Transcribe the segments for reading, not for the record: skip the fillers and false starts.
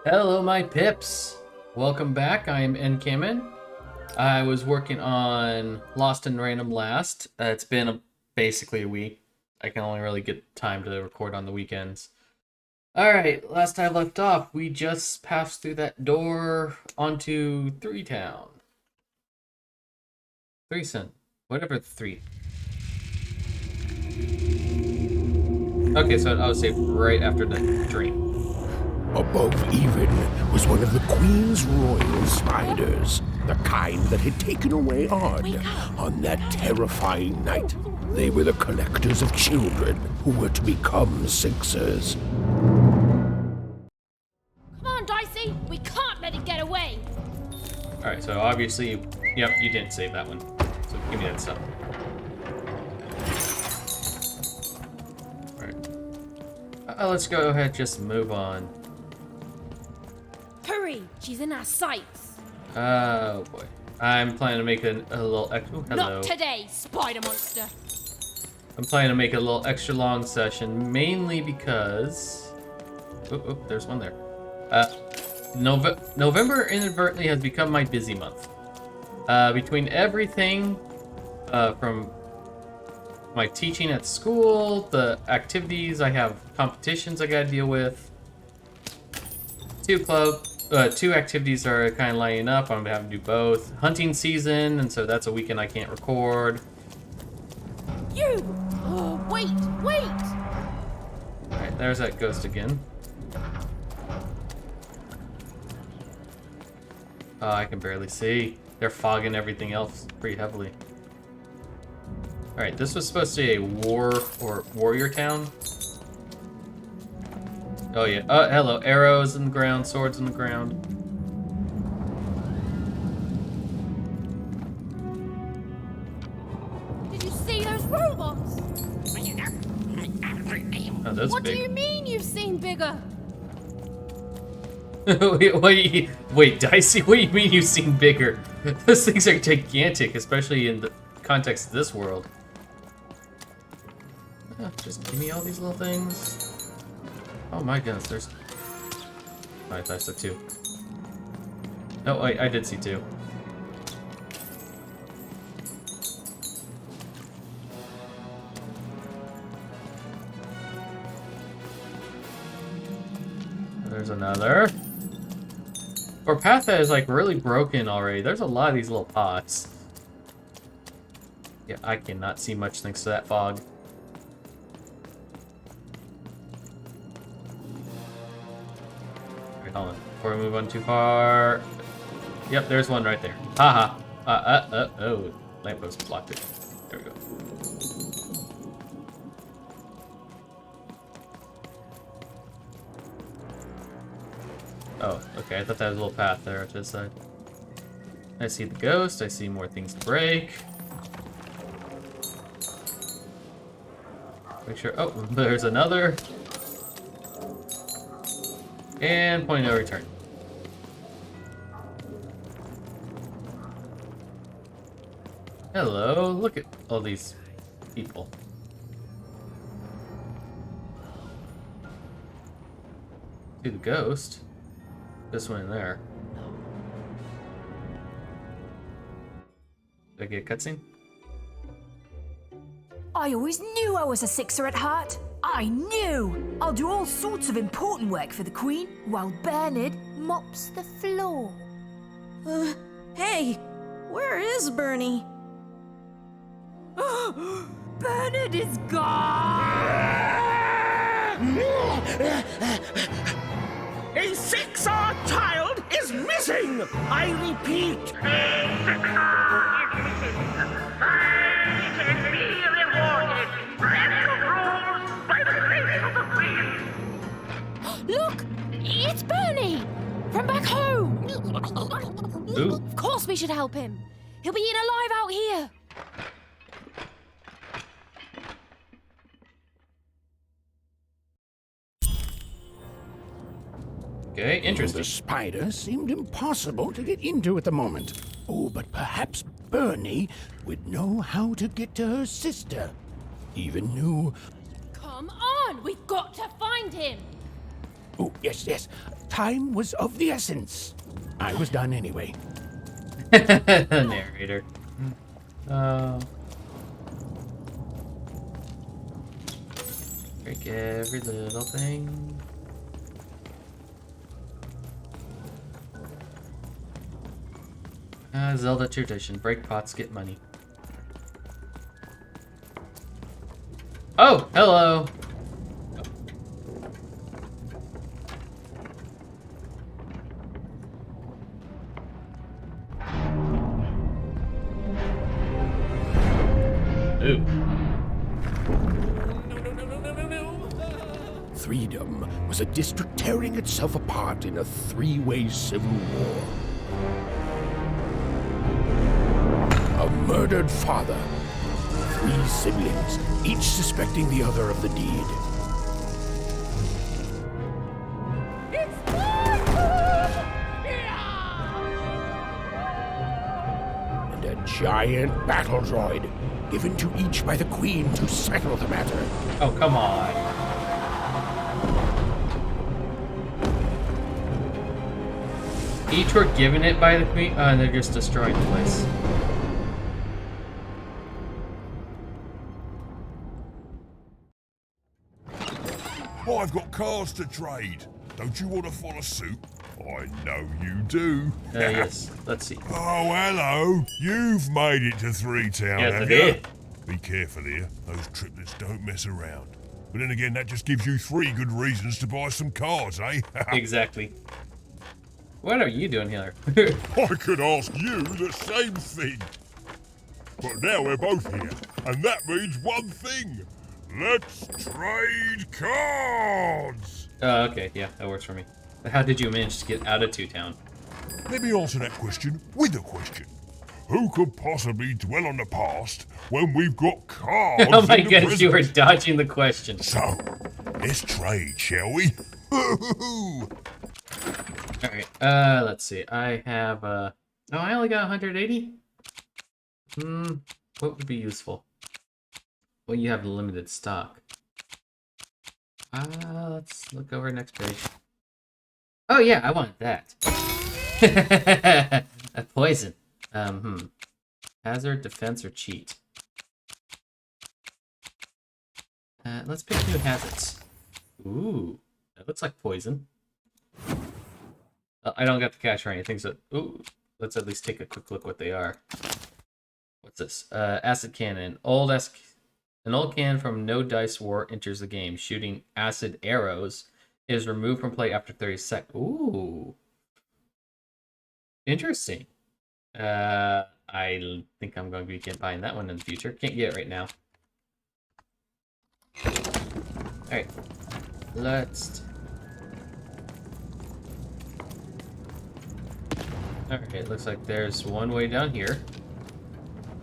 Hello, my pips. Welcome back. I am N-camon. I was working on Lost in Random Last. It's been basically a week. I can only really get time to record on the weekends. Alright, last I left off, we just passed through that door onto Three Town. Whatever three. Okay, so I was saved right after the dream. Above even was one of the Queen's royal spiders, the kind that had taken away Odd on that terrifying night. They were the collectors of children who were to become Sixers. Come on, Dicey! We can't let it get away! Alright, so obviously, yep, you didn't save that one. So give me that stuff. Alright. Let's go ahead and just move on. Hurry! She's in our sights! Oh boy. I'm planning to make a little hello. Not today, spider monster! I'm planning to make a little extra long session, mainly because... Oh, there's one there. November inadvertently has become my busy month. Between everything from my teaching at school, the activities, I have competitions I gotta deal with. Two activities are kind of lining up. I'm having to do both. Hunting season, and so that's a weekend I can't record. You! Oh, wait! Alright, there's that ghost again. Oh, I can barely see. They're fogging everything else pretty heavily. Alright, this was supposed to be a warrior town. Oh yeah. Hello. Arrows in the ground, swords in the ground. Did you see those robots? Oh, that's What big. do you mean you've seen bigger? Wait, Dicey, what do you mean you've seen bigger? Those things are gigantic, especially in the context of this world. Just give me all these little things. Oh my goodness, there's... Oh, I thought I said two. No, I did see two. There's another. Our path is like really broken already. There's a lot of these little pots. Yeah, I cannot see much thanks to that fog. Alright, hold on. Before we move on too far. Yep, there's one right there. Haha. Oh. Lamppost blocked it. There we go. Oh, okay. I thought that was a little path there to the side. I see the ghost. I see more things to break. Make sure. Oh, there's another. And point no return. Hello. Look at all these people. See the ghost. This one in there. Did I get a cutscene? I always knew I was a Sixer at heart. I knew! I'll do all sorts of important work for the Queen, while Bernard mops the floor. Hey, where is Bernie? Bernard is gone! A Sixer child is missing! I repeat, Look! It's Bernie! From back home! Ooh. Of course we should help him! He'll be eaten alive out here! Okay, interesting. the spider seemed impossible to get into at the moment. Oh, but perhaps Bernie would know how to get to her sister. Even knew... Come on! We've got to find him! Oh, yes. Time was of the essence. I was done anyway. Narrator. Break every little thing. Zelda tradition. Break pots, get money. Oh, hello. Ooh. Freedom was a district tearing itself apart in a three-way civil war. A murdered father, 3 siblings, each suspecting the other of the deed. And a giant battle droid, given to each by the Queen to settle the matter. Oh, come on. Each were given it by the Queen? Oh, and they're just destroying the place. I've got cars to trade. Don't you want to follow suit? I know you do. Yes. Let's see. Oh, hello. You've made it to 3 Town, Yes, I have did. you? Be careful here. Those triplets don't mess around. But then again, that just gives you 3 good reasons to buy some cars, eh? Exactly. What are you doing here? I could ask you the same thing. But now we're both here, and that means one thing. Let's trade cards! Okay, yeah, that works for me. How did you manage to get out of 2 Town? Let me answer that question with a question. Who could possibly dwell on the past when we've got cards Oh my in the goodness, you were present? dodging the question. So, let's trade, shall we? Alright, let's see. I have, oh, I only got 180? What would be useful? Well, you have limited stock. Let's look over next page. Oh yeah, I wanted that. A poison. Hazard, defense, or cheat. Let's pick new hazards. Ooh, that looks like poison. I don't got the cash or anything, so ooh, let's at least take a quick look what they are. What's this? Acid cannon. An old cannon from No Dice War enters the game, shooting acid arrows. It is removed from play after 30 seconds. Ooh. Interesting. I think I'm going to be buying that one in the future. Can't get it right now. Alright. Let's... Alright, looks like there's one way down here.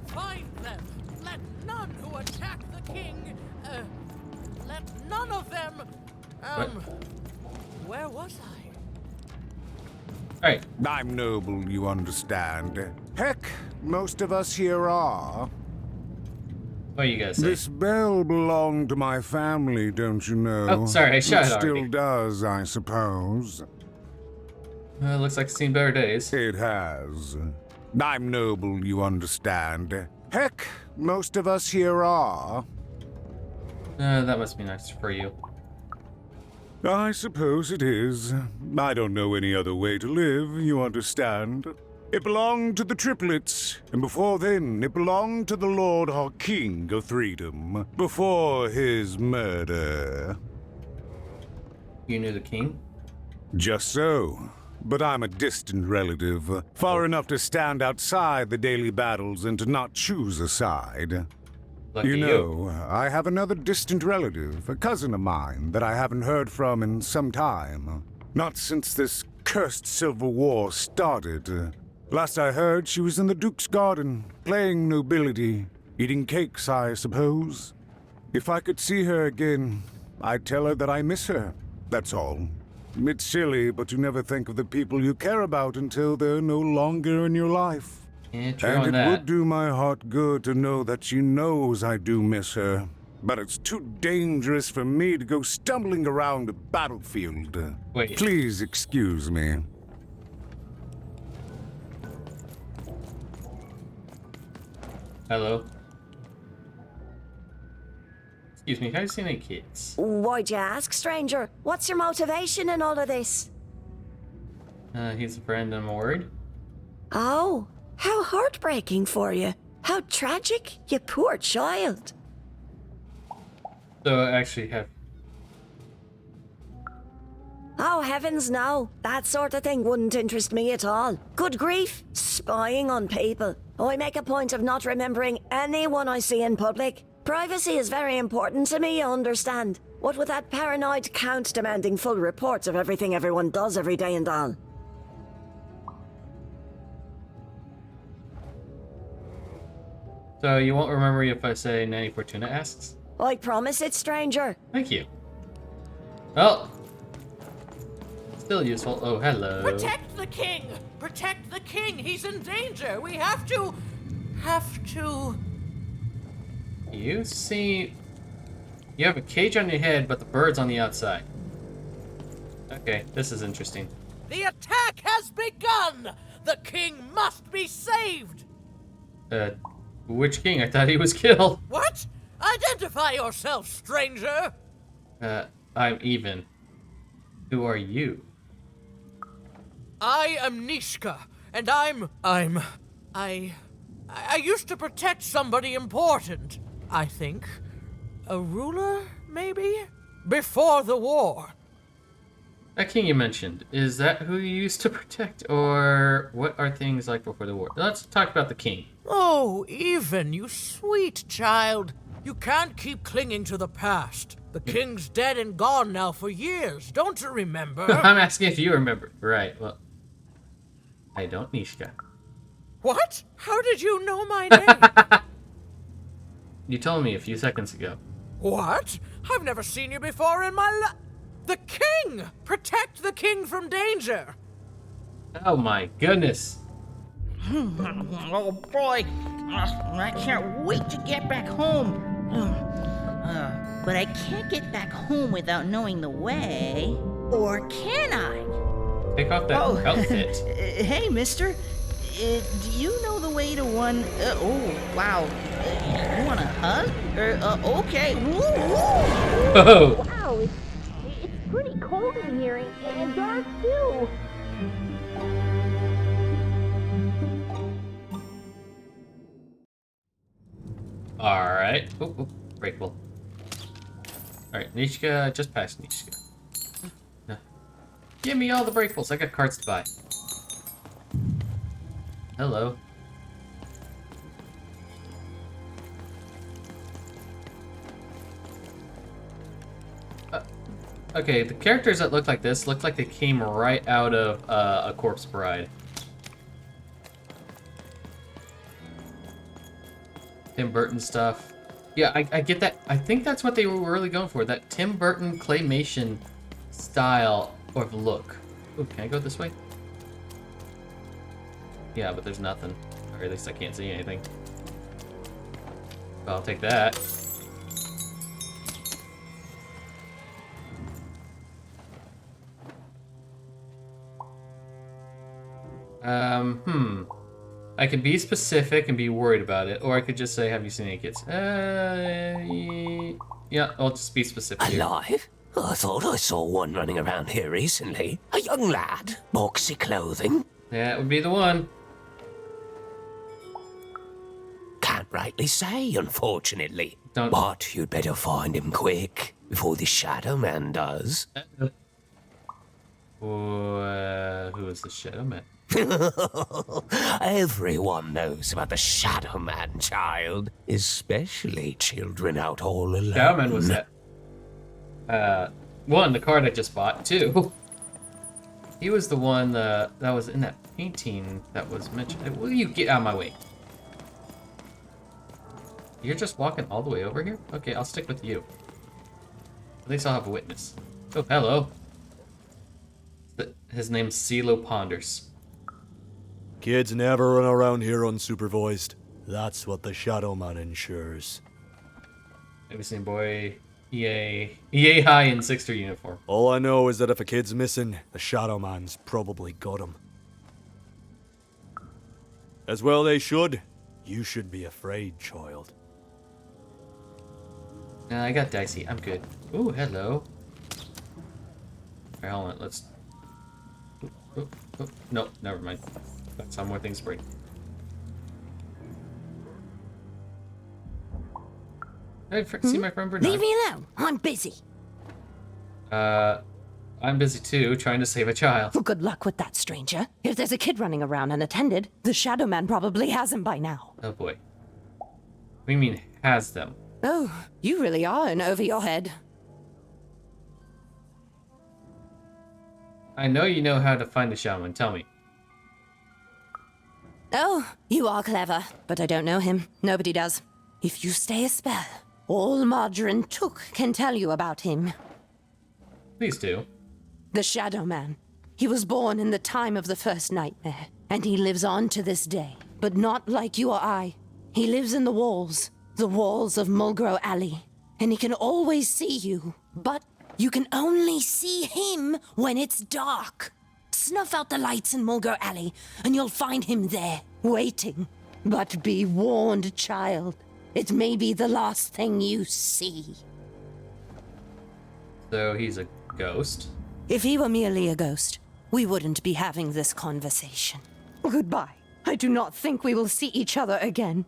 Find them! Let none who attack the king, let none of them, where was I? Alright. I'm noble, you understand. Heck, most of us here are. What do you guys say? This bell belonged to my family, don't you know? Oh, sorry, I shot it still already. does, I suppose. Looks like it's seen better days. It has. I'm noble, you understand. Heck, most of us here are. That must be nice for you. I suppose it is. I don't know any other way to live, you understand. It belonged to the triplets, and before then, it belonged to the Lord or King of Freedom, before his murder. You knew the king? Just so. But I'm a distant relative, far enough to stand outside the daily battles and to not choose a side. Lucky You know, I have another distant relative, a cousin of mine, that I haven't heard from in some time. Not since this cursed Civil War started. Last I heard, she was in the Duke's garden, playing nobility, eating cakes, I suppose. If I could see her again, I'd tell her that I miss her, that's all. It's silly, but you never think of the people you care about until they're no longer in your life. Yeah, true And on it that. would do my heart good to know that she knows I do miss her. but it's too dangerous for me to go stumbling around a battlefield. Wait. Please excuse me. Hello. Excuse me, have you seen any kids? Why'd you ask, stranger? What's your motivation in all of this? He's a friend and I'm worried. Oh, how heartbreaking for you. How tragic, you poor child. So I actually have... Oh, heavens no. That sort of thing wouldn't interest me at all. Good grief, spying on people. I make a point of not remembering anyone I see in public. Privacy is very important to me, you understand. What with that paranoid count demanding full reports of everything everyone does every day and all. So you won't remember me if I say Nanny Fortuna asks? I promise it, stranger. Thank you. Well, still useful. Oh, hello. Protect the king! Protect the king! He's in danger! We have to... You see... You have a cage on your head, but the bird's on the outside. Okay, this is interesting. The attack has begun! The king must be saved! Which king? I thought he was killed. What? Identify yourself, stranger! I'm Even. Who are you? I am Nishka, and I used to protect somebody important, I think. A ruler, maybe? Before the war. That king you mentioned, is that who you used to protect? Or what are things like before the war? Let's talk about the king. Oh, Even, you sweet child. You can't keep clinging to the past. The king's dead and gone now for years, don't you remember? I'm asking if you remember. Right, well... I don't, Nishka. What? How did you know my name? You told me a few seconds ago. What? I've never seen you before in my life. The king! Protect the king from danger! Oh my goodness. Oh boy, I can't wait to get back home. But I can't get back home without knowing the way. Or can I? Take off that outfit. Hey, mister. Do you know the way to one... oh, wow. You want a hug? Okay. Oh! Wow, it's pretty cold in here and dark too. Alright. Oh, breakable. Alright, Nishka, just past Nishka. No. Give me all the breakables. I got cards to buy. Hello. Okay, the characters that look like this look like they came right out of A Corpse Bride. Tim Burton stuff. Yeah, I get that. I think that's what they were really going for. That Tim Burton claymation style of look. Oh, can I go this way? Yeah, but there's nothing. Or at least I can't see anything. Well, I'll take that. I could be specific and be worried about it, or I could just say, have you seen any kids? Yeah, I'll just be specific here. Alive? I thought I saw one running around here recently. A young lad, boxy clothing. That would be the one. Can't rightly say, unfortunately. Don't- But you'd better find him quick, before the Shadow Man does. Who is the Shadow Man? Everyone knows about the Shadow Man, child. Especially children out all alone. Shadow Man was that. One, the card I just bought. Two, he was the one that was in that painting that was mentioned. Will you get out of my way? You're just walking all the way over here? Okay, I'll stick with you. At least I'll have a witness. Oh, hello. His name's CeeLo Ponders. Kids never run around here unsupervised. That's what the Shadow Man ensures. Maybe seen boy. EA high in 6th uniform. All I know is that if a kid's missing, the Shadow Man's probably got him. As well they should. You should be afraid, child. Nah, I got Dicey. I'm good. Ooh, hello. Alright, hold on. Let's... No, never mind. Got some more things to break. Hey, see my friend Bernard. Leave me alone. I'm busy. I'm busy too, trying to save a child. Well, good luck with that, stranger. If there's a kid running around unattended, the Shadow Man probably has him by now. Oh boy. What do you mean, has them? Oh, you really are in over your head. I know you know how to find the shaman. Tell me. Oh, you are clever, but I don't know him. Nobody does. If you stay a spell, all Margarine Took can tell you about him. Please do. The Shadow Man. He was born in the time of the first nightmare, and he lives on to this day. But not like you or I. He lives in the walls of Mulgrew Alley. And he can always see you, but you can only see him when it's dark. Snuff out the lights in Mulgrew Alley, and you'll find him there, waiting. But be warned, child. It may be the last thing you see. So he's a ghost? If he were merely a ghost, we wouldn't be having this conversation. Goodbye. I do not think we will see each other again.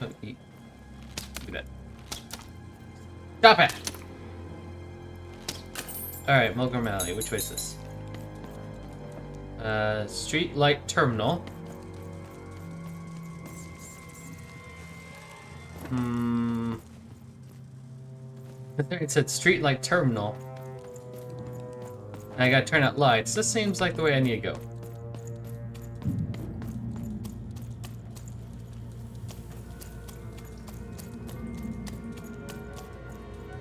Look at that. Stop it! Alright, Mulgrew Alley. Which way is this? Street Light Terminal. It said Street Light Terminal. And I gotta turn out lights. This seems like the way I need to go.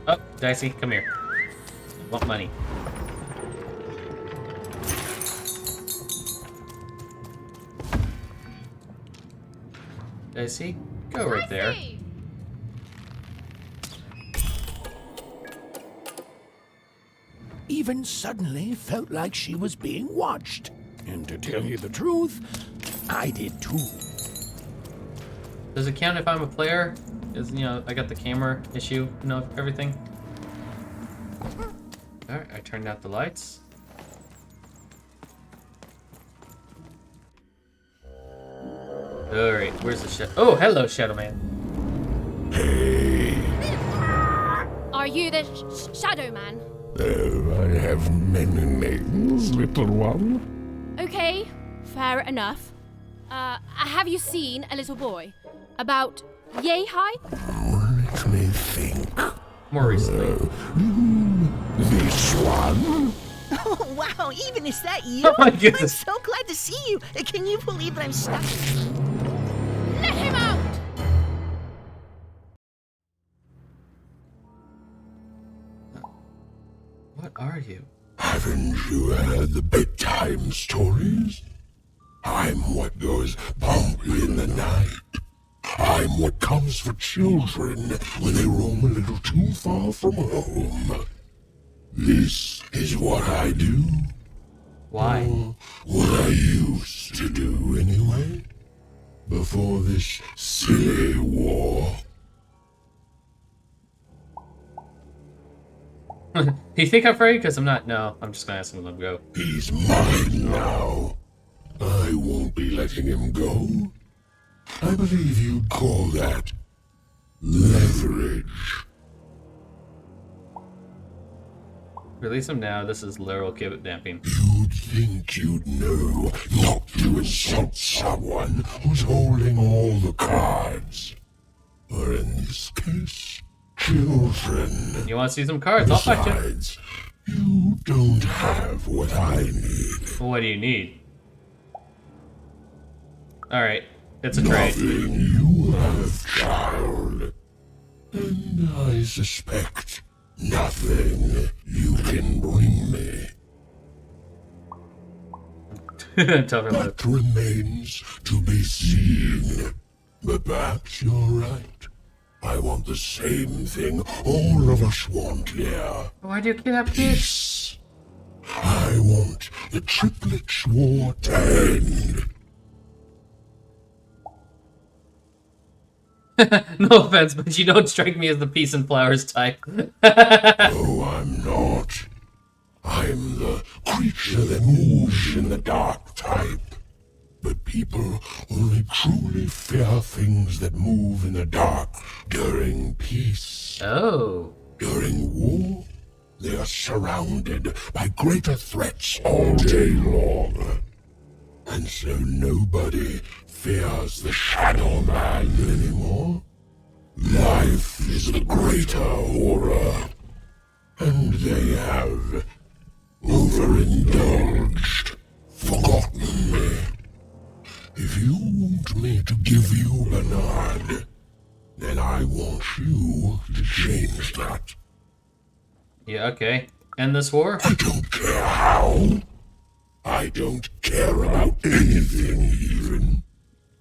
Oh, Dicey, come here. I want money. Dicey, go right there. Even suddenly felt like she was being watched. And to tell you the truth, I did too. Does it count if I'm a player? Is, you know, I got the camera issue, you know, everything. Alright, I turned out the lights. Alright, where's the shadow? Oh, hello, Shadow Man. Are you the Shadow Man? I have many names, little one. Okay, fair enough. Have you seen a little boy? About yay high? Let me think. More recently. This one? Oh, wow, even is that you? Oh my I'm goodness. so glad to see you. Can you believe that I'm stuck? Let him out! What are you? Haven't you heard the bedtime stories? I'm what goes bump in the night. I'm what comes for children when they roam a little too far from home. This is what I do. Why? Or what I used to do anyway. Before this silly war. You think I'm afraid? Because I'm not. No, I'm just gonna ask him to let him go. He's mine now. I won't be letting him go. I believe you'd call that leverage. Release him now. This is literal kidnapping. You'd think you'd know not to insult someone who's holding all the cards. Or in this case, children. You want to see some cards? I'll fight you. Besides, you don't have what I need. What do you need? Alright, it's a trade. Nothing you have, child. And I suspect nothing you can bring me. Tell him That remains to be seen. But perhaps you're right. I want the same thing all of us want here. Why do you kidnap kids? I want the Triplets' War to end. No offense, but you don't strike me as the peace and flowers type. No, I'm not. I'm the creature that moves in the dark type. But people only truly fear things that move in the dark during peace. Oh. During war, they are surrounded by greater threats all day long. And so nobody fears the Shadow Man anymore. Life is the greater horror. And they have overindulged, forgotten me. If you want me to give you Bernard, then I want you to change that. Yeah, okay. End this war? I don't care how. I don't care about anything even,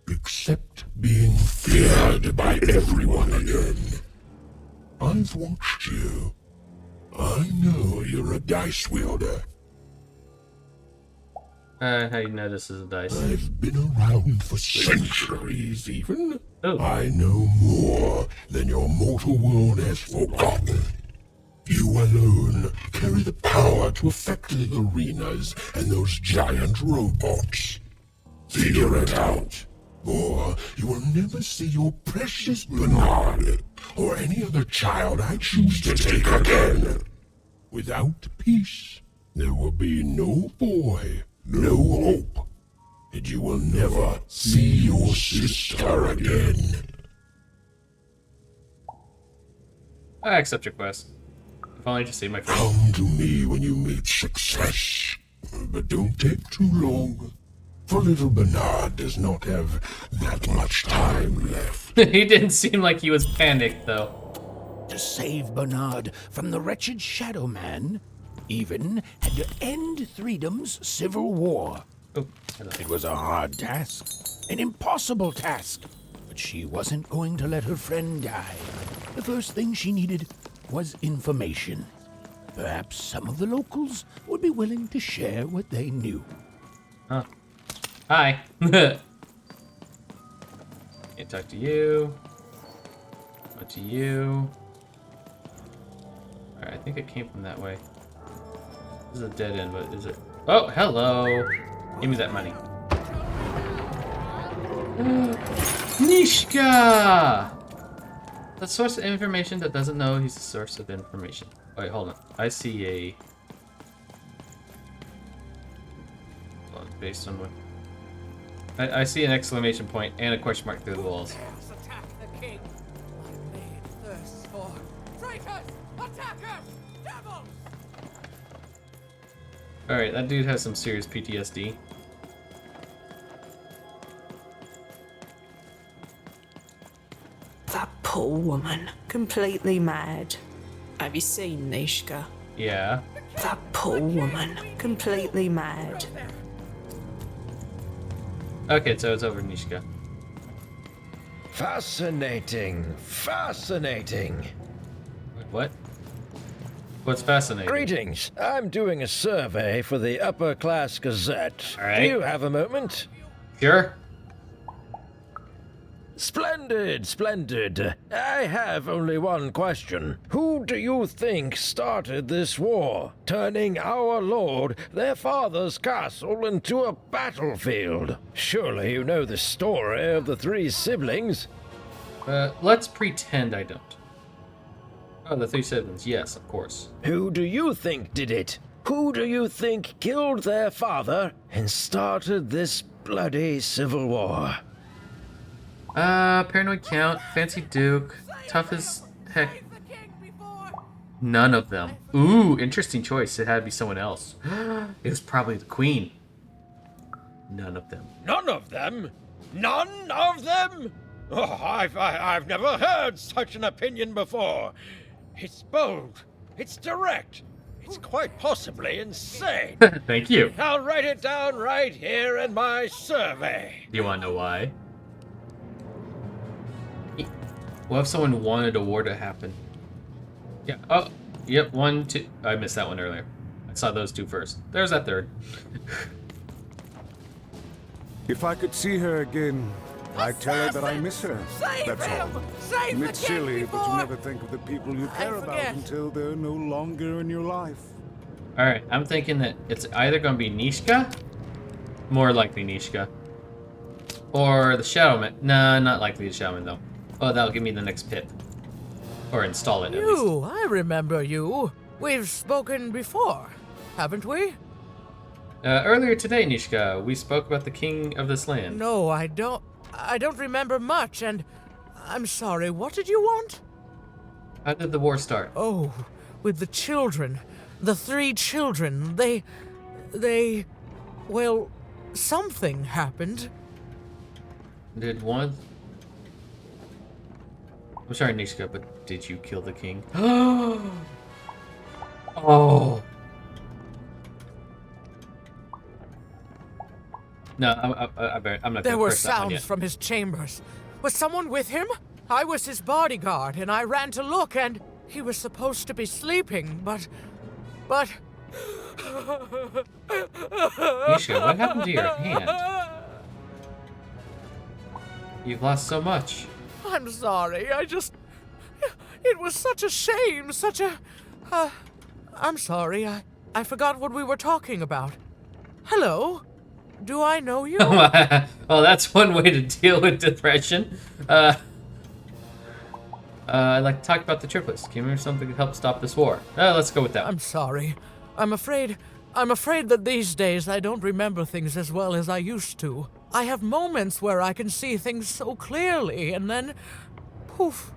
except being feared by everyone again. I've watched you. I know you're a dice wielder. How do you know this is a dice? I've been around for centuries even. Oh. I know more than your mortal world has forgotten. You alone carry the power to affect the arenas and those giant robots. Figure it out, or you will never see your precious Bernard or any other child I choose to take again. Without peace, there will be no boy, no hope, and you will never see your sister again. I accept your quest. If only to see my friend. Come to me when you meet success, but don't take too long, for little Bernard does not have that much time left. He didn't seem like he was panicked, though. To save Bernard from the wretched Shadow Man, even had to end Threedom's civil war. Oh, hello. It was a hard task, an impossible task, but she wasn't going to let her friend die. The first thing she needed was information. Perhaps some of the locals would be willing to share what they knew. Huh. Hi. Can't talk to you. What to you? Alright, I think it came from that way. This is a dead end, but is it? Oh, hello! Give me that money. Nishka! The source of information that doesn't know he's the source of information. Wait, hold on. I see a... Well, based on what... I see an exclamation point and a question mark through the walls. Attack the king! My maid thirsts for traitors! Attackers! Devils! Alright, that dude has some serious PTSD. That poor woman, completely mad. Have you seen Nishka? Yeah. That poor woman, completely mad. Okay, so it's over, Nishka. Fascinating. Fascinating. Wait, what? What's fascinating? Greetings. I'm doing a survey for the Upper Class Gazette. All right. Do you have a moment? Sure. Splendid, splendid. I have only one question. Who do you think started this war, turning our lord, their father's castle, into a battlefield? Surely you know the story of the three siblings. Let's pretend I don't. Oh, the three siblings. Yes, of course. Who do you think did it? Who do you think killed their father and started this bloody civil war? Paranoid Count, Fancy Duke, Tough as Heck. None of them. Ooh, interesting choice. It had to be someone else. It was probably the Queen. None of them. None of them? None of them? Oh, I've never heard such an opinion before. It's bold. It's direct. It's quite possibly insane. Thank you. I'll write it down right here in my survey. Do you want to know why? What if someone wanted a war to happen? Yeah. Oh, yep. 1, 2. I missed that one earlier. I saw those 2 first. There's that 3rd. If I could see her again, I'd tell her that I miss her. That's all. It's silly, but you never think of the people you care about until they're no longer in your life. Alright, I'm thinking that it's either going to be Nishka, more likely Nishka, or the Shadowman. Nah, not likely the Shadowman, though. Oh, that'll give me the next pip. Or install it, at least. You, I remember you. We've spoken before, haven't we? Earlier today, Nishka, we spoke about the king of this land. No, I don't remember much, and I'm sorry, what did you want? How did the war start? Oh, with the children. The 3 children. They... Well, something happened. Did one... I'm sorry, Nishka, but did you kill the king? Oh! No, I'm not. There were sounds from his chambers. Was someone with him? I was his bodyguard, and I ran to look, and he was supposed to be sleeping, but... Nisha, what happened to your hand? You've lost so much. I'm sorry, It was such a shame, such a... I'm sorry, I forgot what we were talking about. Hello? Do I know you? Well, that's one way to deal with depression. I'd like to talk about the triplets. Can you remember something to help stop this war? Let's go with that. I'm sorry. I'm afraid that these days I don't remember things as well as I used to. I have moments where I can see things so clearly, and then... poof.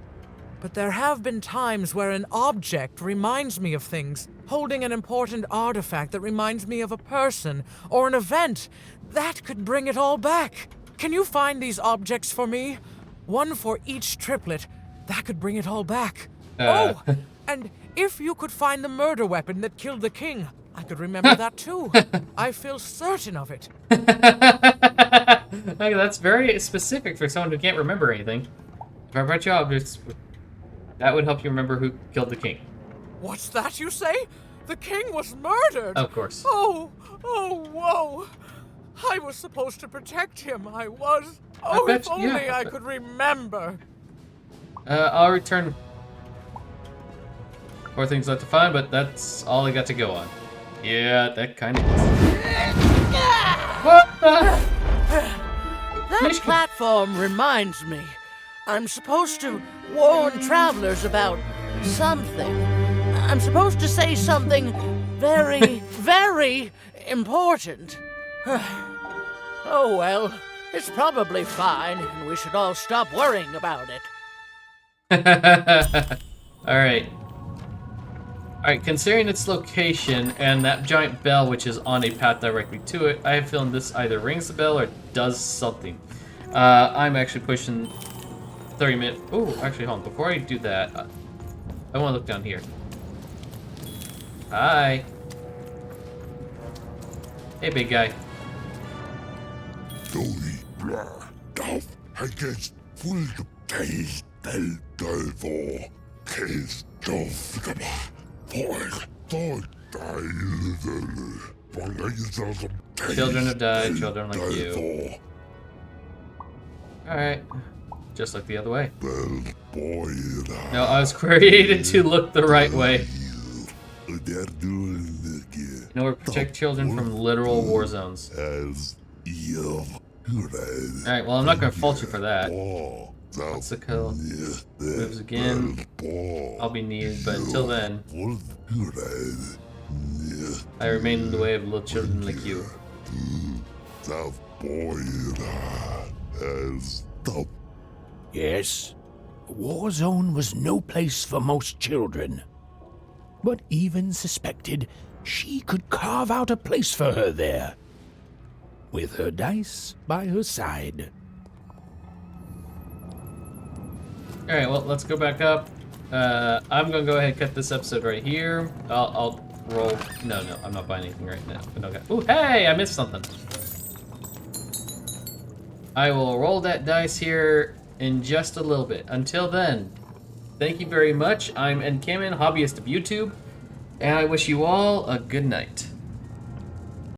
But there have been times where an object reminds me of things, holding an important artifact that reminds me of a person, or an event. That could bring it all back. Can you find these objects for me? One for each triplet. That could bring it all back. Oh, and if you could find the murder weapon that killed the king, I could remember that too. I feel certain of it. Okay, that's very specific for someone who can't remember anything. If I brought you objects, that would help you remember who killed the king. What's that you say? The king was murdered! Of course. Oh, whoa. I was supposed to protect him, I was. Oh, if only I could remember. I'll return 4 things left to find, but that's all I got to go on. Yeah, that kind of is. What the? That platform reminds me. I'm supposed to warn travelers about something. I'm supposed to say something very, very important. Oh well, it's probably fine, and we should all stop worrying about it. Alright, considering its location and that giant bell which is on a path directly to it, I have a feeling this either rings the bell or does something. I'm actually pushing 30 minutes. Oh, actually, hold on. Before I do that, I want to look down here. Hi. Hey, big guy. Children have died, children like you. Alright. Just like the other way. No, I was created to look the right way. You know, protect children from literal war zones. Alright, well, I'm not going to fault you for that. What's the kill? Moves again. I'll be needed, but until then, I remain in the way of little children like you. Yes, a war zone was no place for most children. But even suspected she could carve out a place for her there, with her dice by her side. Alright, well, let's go back up. I'm gonna go ahead and cut this episode right here. I'll roll. No, I'm not buying anything right now. Okay. Ooh, hey, I missed something. I will roll that dice here in just a little bit. Until then, thank you very much. I'm N-camon, hobbyist of YouTube, and I wish you all a good night.